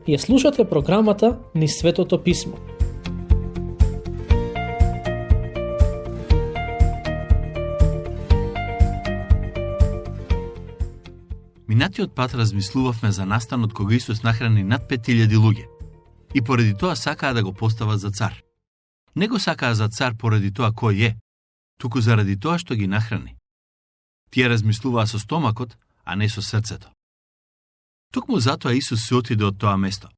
Ја слушате програмата Низ Светото Писмо. Минатиот пат размислувавме за настанот кога Исус нахрани над 5000 луѓе и поради тоа сакаа да го постават за цар. Не го сакаа за цар поради тоа кој е, туку заради тоа што ги нахрани. Тие размислуваа со стомакот, а не со срцето. Токму затоа Исус се отиде од тоа место.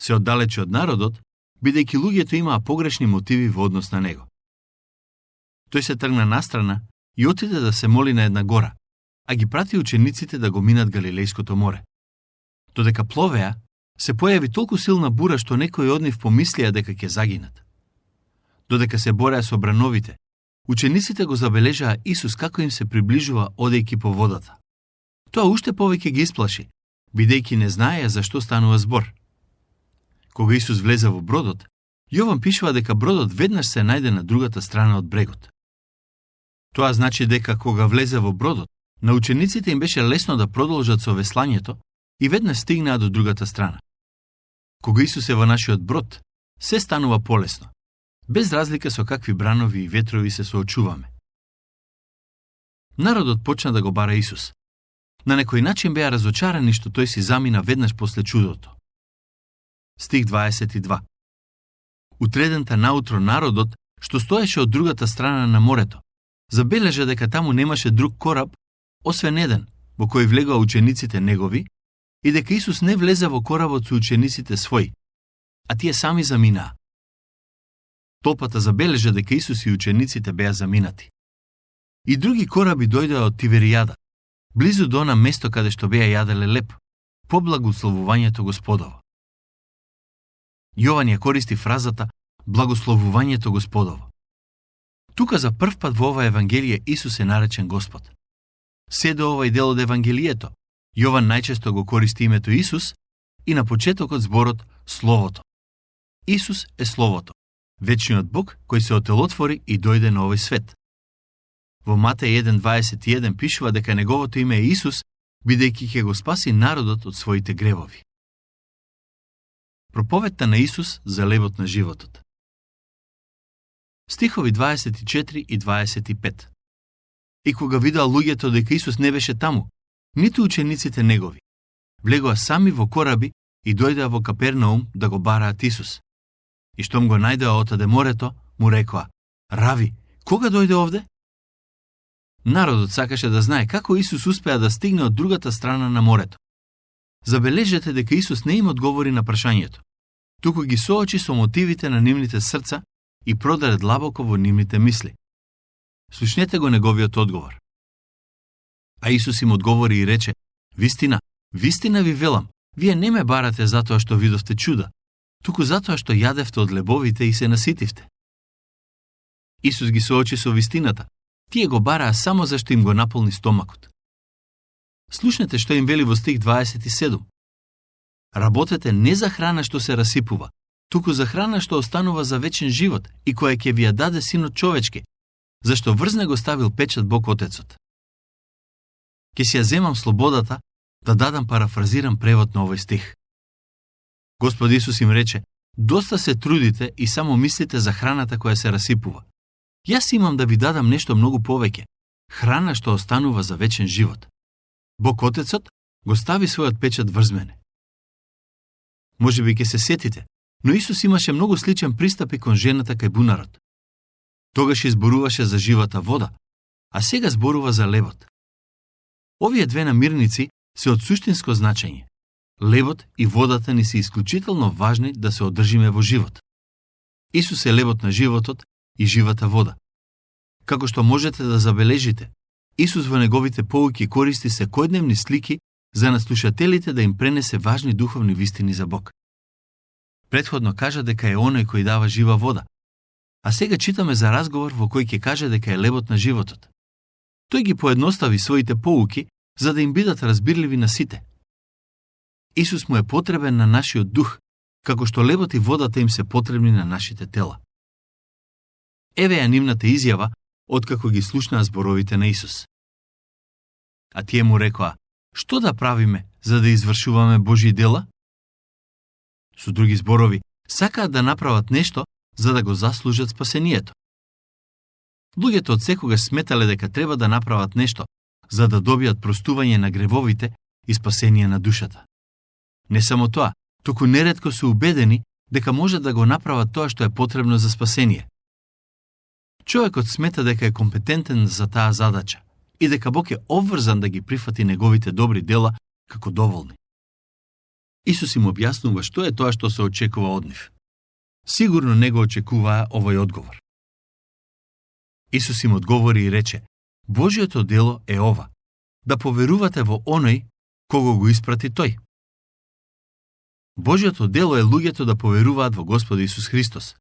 Се оддалечи од народот, бидејќи луѓето имаа погрешни мотиви во однос на него. Тој се тргна настрана и отиде да се моли на една гора, а ги прати учениците да го минат Галилејското море. Додека пловеа, се појави толку силна бура што некои од нив помислија дека ќе загинат. Додека се бореа со брановите, учениците го забележаа Исус како им се приближува одејќи по водата. Тоа уште повеќе ги исплаши, бидејќи не знаеја за што станува збор. Кога Исус влезе во бродот, Јован пишува дека бродот веднаш се најде на другата страна од брегот. Тоа значи дека кога влезе во бродот, на учениците им беше лесно да продолжат со веслањето и веднаш стигнаа до другата страна. Кога Исус е во нашиот брод, се станува полесно, без разлика со какви бранови и ветрови се соочуваме. Народот почна да го бара Исус. На некој начин беа разочарани што тој си замина веднаш после чудото. Стих 22. Утредента наутро народот, што стоеше од другата страна на морето, забележа дека таму немаше друг кораб, освен еден, во кој влегоа учениците негови, и дека Исус не влезе во коработ со учениците своји, а тие сами заминаа. Толпата забележа дека Исус и учениците беа заминати. И други кораби дојдоа од Тиверијада, близу до она место каде што беа јаделе леп, по благословувањето Господово. Јован ја користи фразата благословувањето Господово. Тука за прв пат во ова евангелие Исус е наречен Господ. Се до овај дел од евангелието, Јован најчесто го користи името Исус и на почетокот зборот Словото. Исус е Словото, вечниот Бог кој се отелотвори и дојде на овој свет. Во Матеј 1:21 пишува дека неговото име е Исус, бидејќи ќе го спаси народот од своите гревови. Проповедта на Исус за лебот на животот. Стихови 24 и 25. И кога видеа луѓето дека Исус не беше таму, ниту учениците негови, влегоа сами во кораби и дојдоа во Капернаум да го бараат Исус. И штом го најдоа отаде морето, му рекоа: Рави, кога дојде овде? Народот сакаше да знае како Исус успеа да стигне од другата страна на морето. Забележете дека Исус не им одговори на прашањето, туку ги соочи со мотивите на нивните срца и продаде длабоко во нивните мисли. Слушнете го неговиот одговор. А Исус им одговори и рече: Вистина, вистина ви велам, вие не ме барате затоа што видовте чуда, туку затоа што јадевте од лебовите и се наситивте. Исус ги соочи со вистината. Тие го бараа само зашто им го наполни стомакот. Слушнете што им вели во стих 27. Работете не за храна што се расипува, туку за храна што останува за вечен живот и која ќе ви ја даде Синот човечки, зашто врз него ставил печат Бог Отецот. Ке си ја земам слободата да дадам парафразиран превод на овој стих. Господ Исус им рече: Доста се трудите и само мислите за храната која се расипува. Јас имам да ви дадам нешто многу повеќе, храна што останува за вечен живот. Бог Отецот го стави својот печат врз мене. Може би ќе се сетите, но Исус имаше многу сличен пристап и кон жената кај бунарот. Тогаш изборуваше за живата вода, а сега зборува за лебот. Овие две намирници се од суштинско значење. Лебот и водата ни се исклучително важни да се одржиме во живот. Исус е лебот на животот и живата вода. Како што можете да забележите, Исус во неговите поуки користи секојдневни слики за наслушателите да им пренесе важни духовни вистини за Бог. Претходно кажа дека е оној кој дава жива вода, а сега читаме за разговор во кој ќе каже дека е лебот на животот. Тој ги поедностави своите поуки за да им бидат разбирливи на сите. Исус му е потребен на нашиот дух, како што лебот и водата им се потребни на нашите тела. Еве ја нивната изјава откако ги слушнаа зборовите на Исус. А тие му рекоа: Што да правиме за да извршуваме Божји дела? Со други зборови, сакаат да направат нешто за да го заслужат спасението. Луѓето од секогаш сметале дека треба да направат нешто за да добијат простување на гревовите и спасение на душата. Не само тоа, туку неретко се убедени дека може да го направат тоа што е потребно за спасение. Човекот смета дека е компетентен за таа задача и дека Бог е обврзан да ги прифати неговите добри дела како доволни. Исус им објаснува што е тоа што се очекува од нив. Сигурно не го очекуваа овој одговор. Исус им одговори и рече: Божиото дело е ова, да поверувате во оној кого го испрати тој. Божиото дело е луѓето да поверуваат во Господ Исус Христос.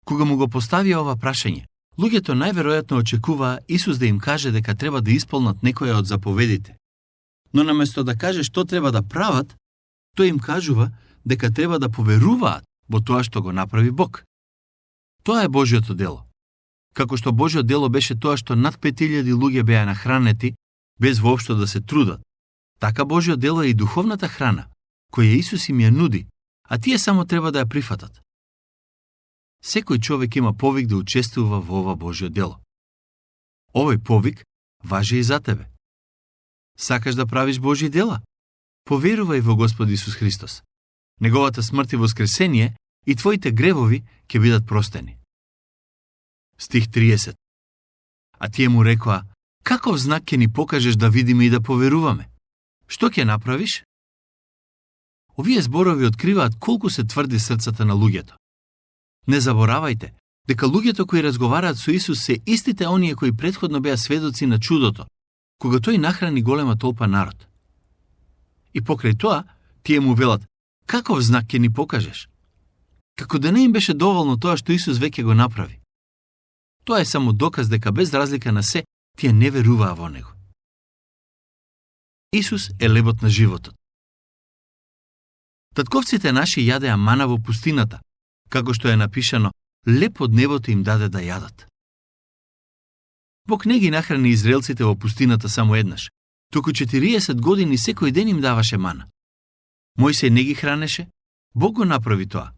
Кога му го постави ова прашање, луѓето најверојатно очекуваа Исус да им каже дека треба да исполнат некоја од заповедите. Но наместо да каже што треба да прават, тој им кажува дека треба да поверуваат во тоа што го направи Бог. Тоа е Божиото дело. Како што Божиото дело беше тоа што над 5000 луѓе беа нахранети, без воопшто да се трудат, така Божиото дело е и духовната храна, која Исус им ја нуди, а тие само треба да ја прифатат. Секој човек има повик да учествува во ова Божие дело. Овој повик важи и за тебе. Сакаш да правиш Божји дела? Поверувај во Господ Исус Христос. Неговата смрт и воскресение и твоите гревови ќе бидат простени. Стих 30. А тие му рекоа: каков знак ќе ни покажеш да видиме и да поверуваме? Што ќе направиш? Овие зборови откриваат колку се тврди срцата на луѓето. Не заборавајте дека луѓето кои разговараат со Исус се истите оние кои претходно беа сведоци на чудото, кога тој нахрани голема толпа народ. И покрај тоа, тие му велат: каков знак ќе ни покажеш? Како да не им беше доволно тоа што Исус веќе го направи. Тоа е само доказ дека без разлика на се, тие не веруваа во него. Исус е лебот на животот. Татковците наши јадеа мана во пустината, како што е напишано: леп од небото им даде да јадат. Бог не ги нахрани израелците во пустината само еднаш, туку 40 години секој ден им даваше мана. Мојсей не ги хранеше, Бог го направи тоа.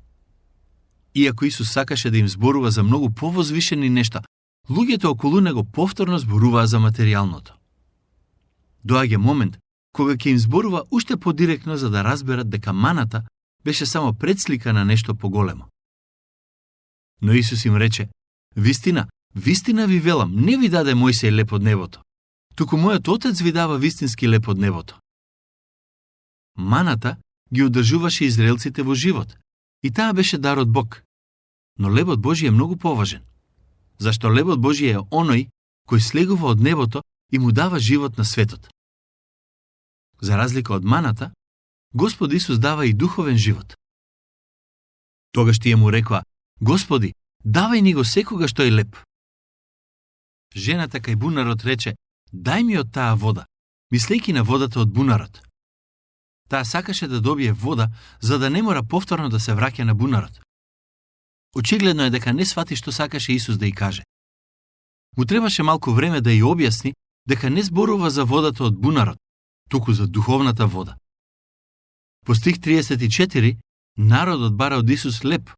Иако Исус сакаше да им зборува за многу повозвишени нешта, луѓето околу него повторно зборуваа за материјалното. Доаѓа момент кога ќе им зборува уште подиректно за да разберат дека маната беше само предслика на нешто поголемо. Но Исус им рече: вистина, вистина ви велам, не ви даде Мојсей леп од небото, туку мојот Отец ви дава вистински леп од небото. Маната ги одржуваше израелците во живот, и таа беше дар од Бог. Но лебот Божи е многу поважен, зашто лебот Божи е оној кој слегува од небото и му дава живот на светот. За разлика од маната, Господ Исус дава и духовен живот. Тогаш тие му рекоа: Господи, давај ни го секогаш тој леп. Жената кај бунарот рече: дај ми од таа вода, мислејќи на водата од бунарот. Таа сакаше да добие вода, за да не мора повторно да се враќа на бунарот. Очигледно е дека не свати што сакаше Исус да ја каже. Му требаше малку време да ја објасни дека не зборува за водата од бунарот, туку за духовната вода. По стих 34, народот бара од Исус леп,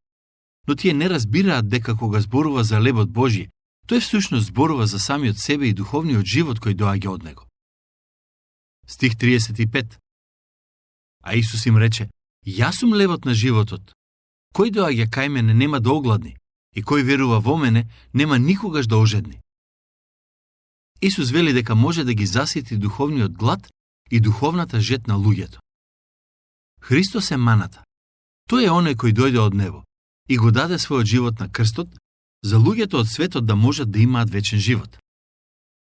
но тие не разбираат дека кога зборува за лебот Божји, тој всушност зборува за самиот себе и духовниот живот кој доаѓа од него. Стих 35. А Исус им рече: јас сум лебот на животот. Кој доаѓа кај мене нема да огладни, и кој верува во мене нема никогаш да ожедни. Исус вели дека може да ги засити духовниот глад и духовната жет на луѓето. Христос е маната. Тој е оној кој дојде од небо и го даде својот живот на крстот за луѓето од светот да можат да имаат вечен живот.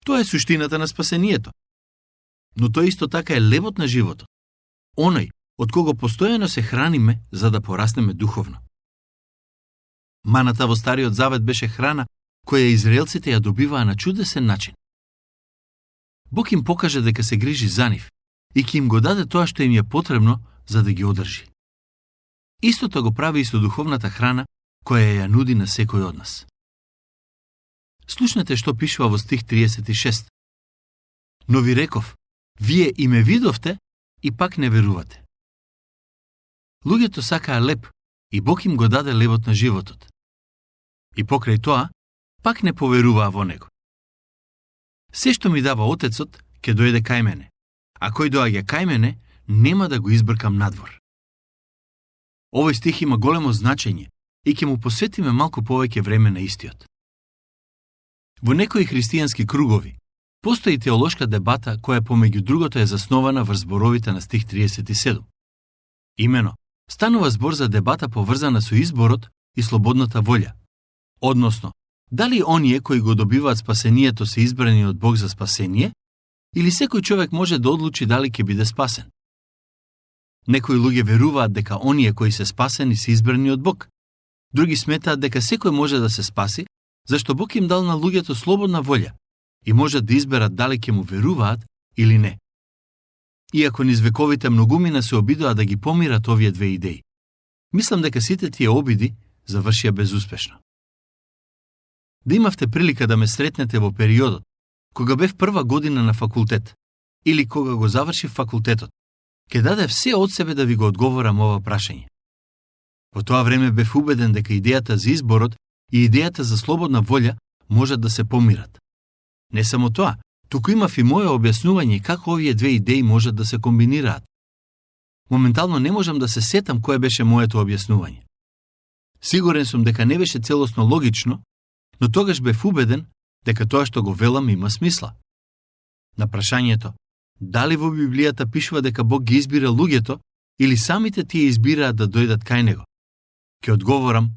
Тоа е суштината на спасението. Но тој исто така е лебот на животот. Оној од кого постојано се храниме за да пораснеме духовно. Маната во Стариот Завет беше храна која израелците ја добиваа на чудесен начин. Бог им покаже дека се грижи за нив и ќе им го даде тоа што им е потребно за да ги одржи. Истото го прави и со духовната храна која ја нуди на секој од нас. Слушнете што пишува во стих 36. Но ви реков, вие и ме видовте и пак не верувате. Луѓето сакаа леп и Бог им го даде лебот на животот. И покрај тоа, пак не поверуваа во него. Се што ми дава Отецот, ќе дојде кај мене, а кој доаѓа кај мене, нема да го избркам надвор. Овој стих има големо значење и ќе му посветиме малку повеќе време на истиот. Во некои христијански кругови постои теолошка дебата која помеѓу другото е заснована врз зборовите на стих 37. Имено, станува збор за дебата поврзана со изборот и слободната волја. Односно, дали оние кои го добиваат спасението се избрани од Бог за спасение, или секој човек може да одлучи дали ќе биде спасен. Некои луѓе веруваат дека оние кои се спасени се избрани од Бог. Други сметаат дека секој може да се спаси, зашто Бог им дал на луѓето слободна волја и можат да изберат дали ќе му веруваат или не. Иако низ вековите многумина се обидоа да ги помират овие две идеи, мислам дека сите тие обиди завршија безуспешно. Да имавте прилика да ме сретнете во периодот кога бев прва година на факултет или кога го завршив факултетот, ќе дадев се од себе да ви го одговорам ова прашање. Во тоа време бев убеден дека идејата за изборот и идејата за слободна волја можат да се помират. Не само тоа, туку имав и моје објаснување како овие две идеи можат да се комбинираат. Моментално не можам да се сетам кое беше моето објаснување. Сигурен сум дека не беше целосно логично, но тогаш бев убеден дека тоа што го велам има смисла. На прашањето, дали во Библијата пишува дека Бог ги избира луѓето или самите тие избираат да дојдат кај него, ќе одговорам,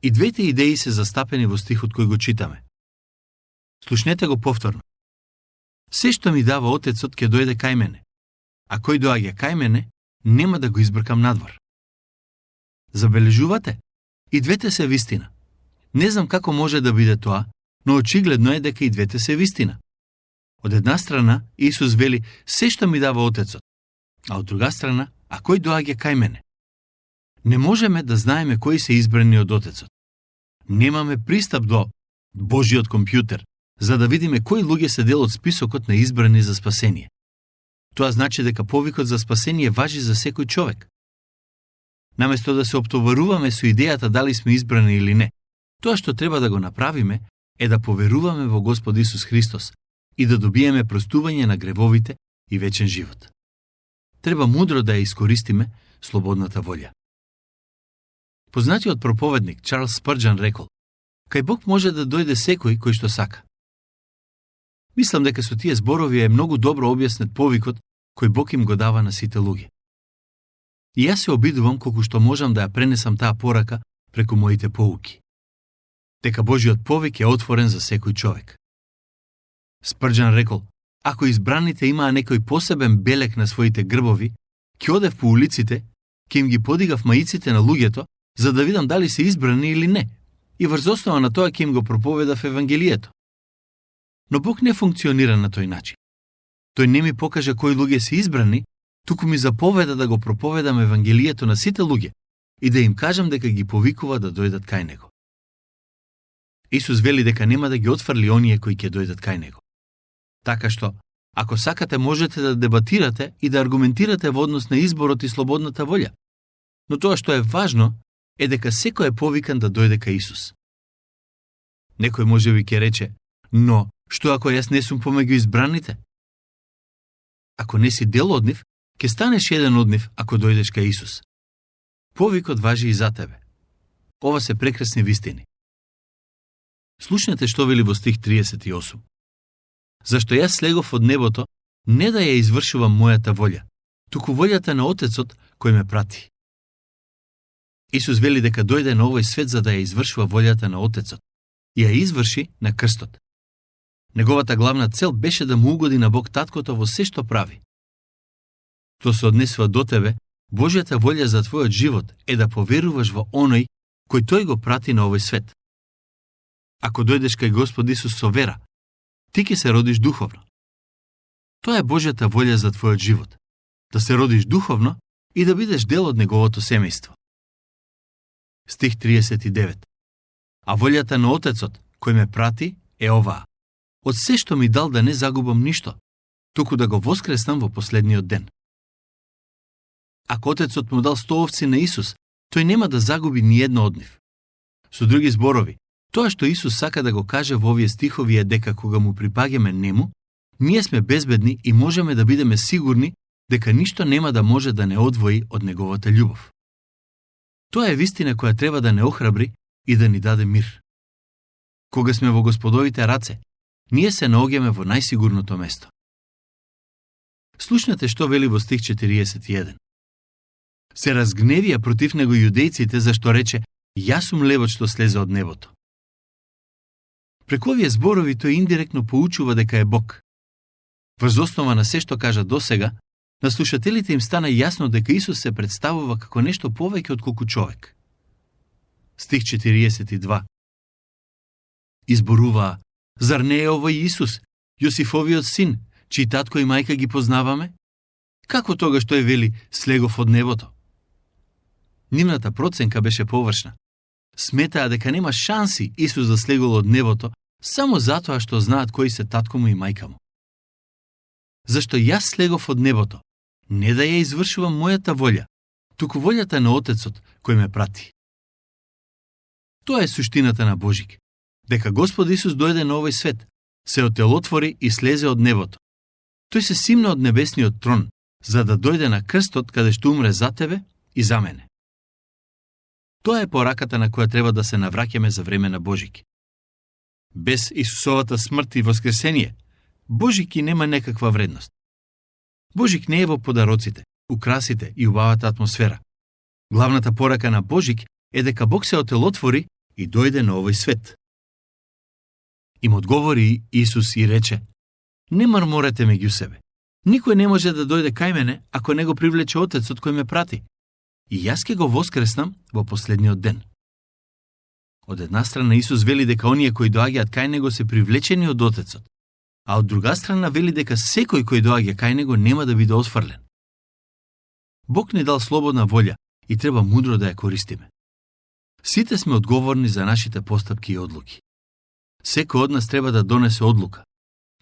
и двете идеи се застапени во стихот кој го читаме. Слушнете го повторно. Се што ми дава Отецот ќе дојде кај мене, а кој доаѓа кај мене, нема да го избркам надвор. Забележувате? И двете се вистина. Не знам како може да биде тоа, но очигледно е дека и двете се вистина. Од една страна, Исус вели, се што ми дава Отецот, а од друга страна, а кој доаѓа кај мене? Не можеме да знаеме кои се избрани од Отецот. Немаме пристап до Божиот компјутер, за да видиме кои луѓе се дел од списокот на избрани за спасение. Тоа значи дека повикот за спасение важи за секој човек. Наместо да се оптоваруваме со идејата дали сме избрани или не, тоа што треба да го направиме е да поверуваме во Господ Исус Христос и да добиеме простување на гревовите и вечен живот. Треба мудро да ја искористиме слободната волја. Познатиот проповедник Чарлс Спрџан рекол: кај Бог може да дојде секој кој што сака. Мислам дека со тие зборови е многу добро објаснет повикот кој Бог им го дава на сите луѓе. И јас се обидувам колку што можам да ја пренесам таа порака преку моите поуки. Дека Божиот повик е отворен за секој човек. Спрџан рекол: ако избраните имаа некој посебен белек на своите грбови, ќе одев по улиците, ќе им ги подигав маиците на луѓето, за да видам дали се избрани или не, и врз основа на тоа ќе им го проповедав Евангелието. Но Бог не функционира на тој начин. Тој не ми покажа кои луѓе се избрани, туку ми заповеда да го проповедам Евангелието на сите луѓе и да им кажам дека ги повикува да дојдат кај него. Исус вели дека нема да ги отфрли оние кои ќе дојдат кај него. Така што, ако сакате, можете да дебатирате и да аргументирате во однос на изборот и слободната волја. Но тоа што е важно е дека секој е повикан да дојде кај Исус. Некој можеби ќе рече: но што ако јас не сум помеѓу избраните? Ако не си дел од нив, ќе станеш еден од нив ако дојдеш кај Исус. Повикот важи и за тебе. Ова се прекрасни вистини. Слушнете што вели во стих 38. Зашто јас слегов од небото не да ја извршувам мојата волја, туку волјата на Отецот кој ме прати. Исус вели дека дојде на овој свет за да ја извршува волјата на Отецот и ја изврши на крстот. Неговата главна цел беше да му угоди на Бог Таткото во се што прави. Тоа се однесува до тебе, Божјата волја за твојот живот е да поверуваш во оној кој тој го прати на овој свет. Ако дојдеш кај Господ Исус со вера, ти ќе се родиш духовно. Тоа е Божјата волја за твојот живот, да се родиш духовно и да бидеш дел од неговото семејство. Стих 39. А волјата на Отецот, кој ме прати, е оваа: од се што ми дал да не загубам ништо, туку да го воскреснам во последниот ден. Ако Отецот му дал 100 овци на Исус, тој нема да загуби ни едно од нив. Со други зборови, тоа што Исус сака да го каже во овие стихови е дека кога му припаѓаме нему, ние сме безбедни и можеме да бидеме сигурни дека ништо нема да може да не одвои од неговата љубов. Тоа е вистина која треба да не охрабри и да ни даде мир. Кога сме во Господовите раце, ние се наоѓаме во најсигурното место. Слушнете што вели во стих 41. Се разгневија против него јудејците зашто рече: Јас сум левот што слезе од небото. Преку овие зборови тој индиректно поучува дека е Бог. Врз основа на се што кажа досега, на слушателите им стана јасно дека Исус се представува како нешто повеќе отколку човек. Стих 42. Изборуваа: Зар не е овој Исус, Јосифовиот син, чиј татко и мајка ги познаваме? Како тогаш тој вели: слегов од небото? Нивната проценка беше површна. Сметаа дека нема шанси Исус да слегол од небото само затоа што знаат кои се татко му и мајка му. Зашто јас слегов од небото, не да ја извршувам мојата волја, туку волјата на Отецот кој ме прати. Тоа е суштината на Божик, дека Господ Исус дојде на овој свет, се отелотвори и слезе од небото. Тој се симна од небесниот трон, за да дојде на крстот каде што умре за тебе и за мене. Тоа е пораката на која треба да се навраќаме за време на Божик. Без Исусовата смрт и воскресение, Божик и нема некаква вредност. Божик не е во подароците, украсите и убавата атмосфера. Главната порака на Божик е дека Бог се отелотвори и дојде на овој свет. Им одговори Исус и рече: Не марморете меѓу себе. Никој не може да дојде кај мене ако не го привлече Отецот кој ме прати. И јас ќе го воскреснам во последниот ден. Од една страна Исус вели дека оние кои доаѓаат кај него се привлечени од Отецот, а од друга страна вели дека секој кој доаѓа кај него нема да биде отфрлен. Бог ни дал слободна волја и треба мудро да ја користиме. Сите сме одговорни за нашите постапки и одлуки. Секој од нас треба да донесе одлука.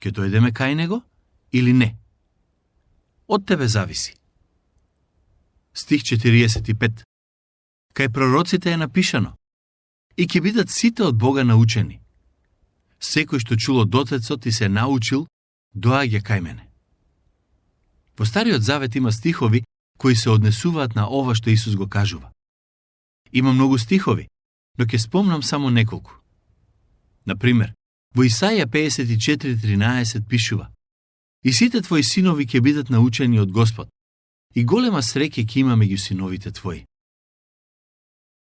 Ќе дојдеме кај него или не? Од тебе зависи. Стих 45. Кај пророците е напишано: И ќе бидат сите од Бога научени. Секој што чул од Отецот и се научил, доаѓа кај мене. Во Стариот Завет има стихови кои се однесуваат на ова што Исус го кажува. Има многу стихови, но ќе спомнам само неколку. Например, во Исаја 54:13 пишува: И сите твои синови ќе бидат научени од Господ, и голема среќа ќе има меѓу синовите твои.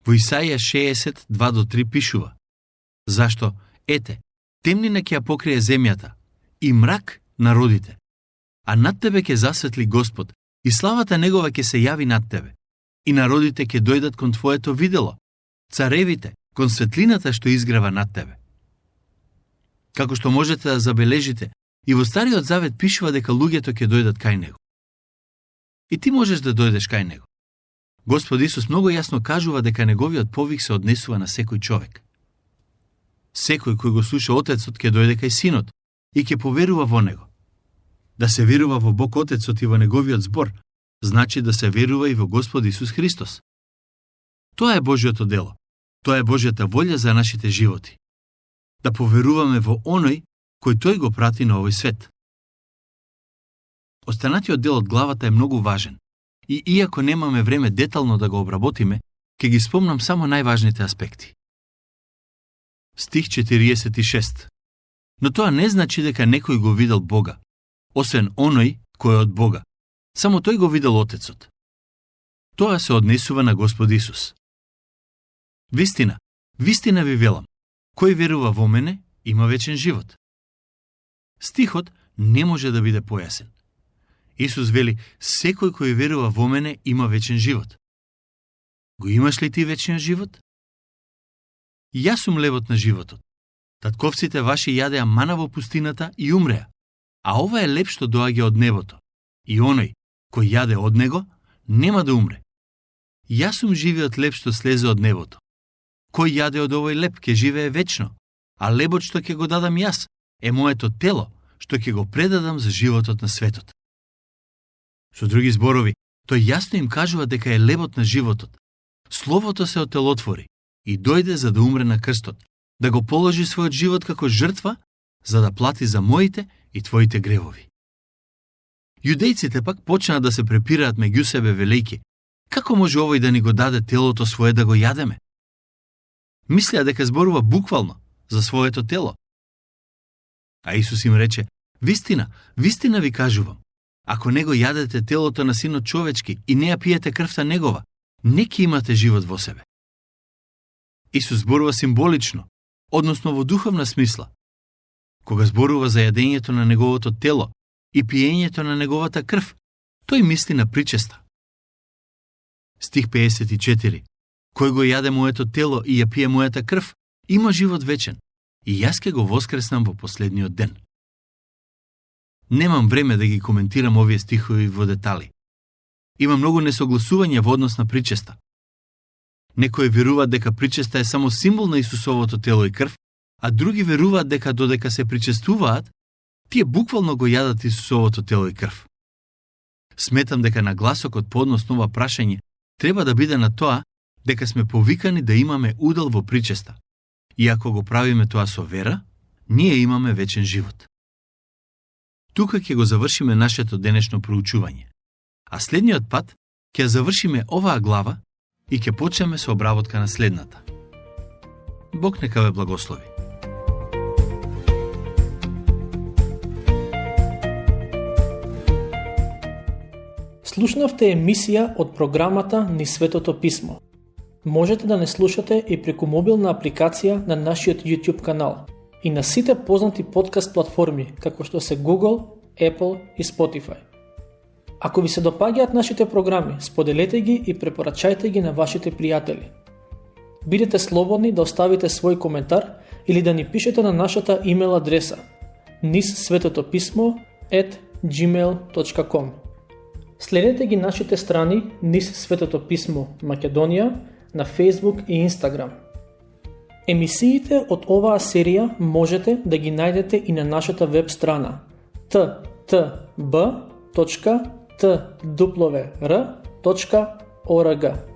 Во Исаја 60:2-3 пишува: Зашто, ете, темнина ќе ја покрие земјата и мрак народите, а над тебе ќе засветли Господ и славата негова ќе се јави над тебе, и народите ќе дојдат кон твоето видело, царевите кон светлината што изгрева над тебе. Како што можете да забележите, и во Стариот Завет пишува дека луѓето ќе дојдат кај него. И ти можеш да дојдеш кај него. Господ Исус многу јасно кажува дека неговиот повик се однесува на секој човек. Секој кој го слуша Отецот ќе дојде кај Синот и ќе поверува во него. Да се верува во Бог Отецот и во неговиот збор, значи да се верува и во Господ Исус Христос. Тоа е Божјото дело. Тоа е Божјата волја за нашите животи. Да поверуваме во оној кој тој го прати на овој свет. Останатиот дел од главата е многу важен и иако немаме време детално да го обработиме, ќе ги спомнам само најважните аспекти. Стих 46. Но тоа не значи дека некој го видел Бога, освен оној кој е од Бога. Само тој го видел Отецот. Тоа се однесува на Господ Исус. Вистина, вистина ви велам, кој верува во мене, има вечен живот. Стихот не може да биде појасен. Исус вели: секој кој верува во мене има вечен живот. Го имаш ли ти вечен живот? Јас сум левот на животот. Татковците ваши јадеа мана во пустината и умреа, а ова е леп што доаѓа од небото. И оној кој јаде од него нема да умре. Јас сум живиот леп што слезе од небото. Кој јаде од овој леп ќе живее вечно, а лебот што ќе го дадам јас е моето тело што ќе го предадам за животот на светот. Со други зборови, Тој јасно им кажува дека е лебот на животот. Словото се отелотвори и дојде за да умре на крстот, да го положи својот живот како жртва, за да плати за моите и твоите гревови. Јудејците пак почнаа да се препираат меѓу себе велејки: како може овој да ни го даде телото свое да го јадеме? Мислеа дека зборува буквално за своето тело. А Исус им рече: вистина, вистина ви кажувам, ако не го јадете телото на Синот човечки и не ја пиете крвта негова, не ќе имате живот во себе. Исус зборува символично, односно во духовна смисла. Кога зборува за јадењето на неговото тело и пиењето на неговата крв, тој мисли на причеста. Стих 54. Кој го јаде моето тело и ја пие мојата крв, има живот вечен, и јас ќе го воскреснам во последниот ден. Немам време да ги коментирам овие стихови во детали. Има многу несогласувања во однос на причеста. Некои веруваат дека причеста е само символ на Исусовото тело и крв, а други веруваат дека додека се причестуваат, тие буквално го јадат Исусовото тело и крв. Сметам дека нагласокот по однос на ова прашање треба да биде на тоа дека сме повикани да имаме удел во причеста. И ако го правиме тоа со вера, ние имаме вечен живот. Тука ќе го завршиме нашето денешно проучување. А следниот пат ќе завршиме оваа глава и ќе почнеме со обработка на следната. Бог нека ве благослови. Слушнавте емисија од програмата Низ Светото Писмо. Можете да не слушате и преку мобилна апликација на нашиот YouTube канал и на сите познати подкаст платформи, како што се Google, Apple и Spotify. Ако ви се допаѓаат нашите програми, споделете ги и препорачајте ги на вашите пријатели. Бидете слободни да оставите свој коментар или да ни пишете на нашата имейл адреса nizsvetotopисmo@gmail.com. Следете ги нашите страни Низ Светото Писмо Македонија на Facebook и Instagram. Емисиите од оваа серија можете да ги најдете и на нашата веб страна ttb.twr.org.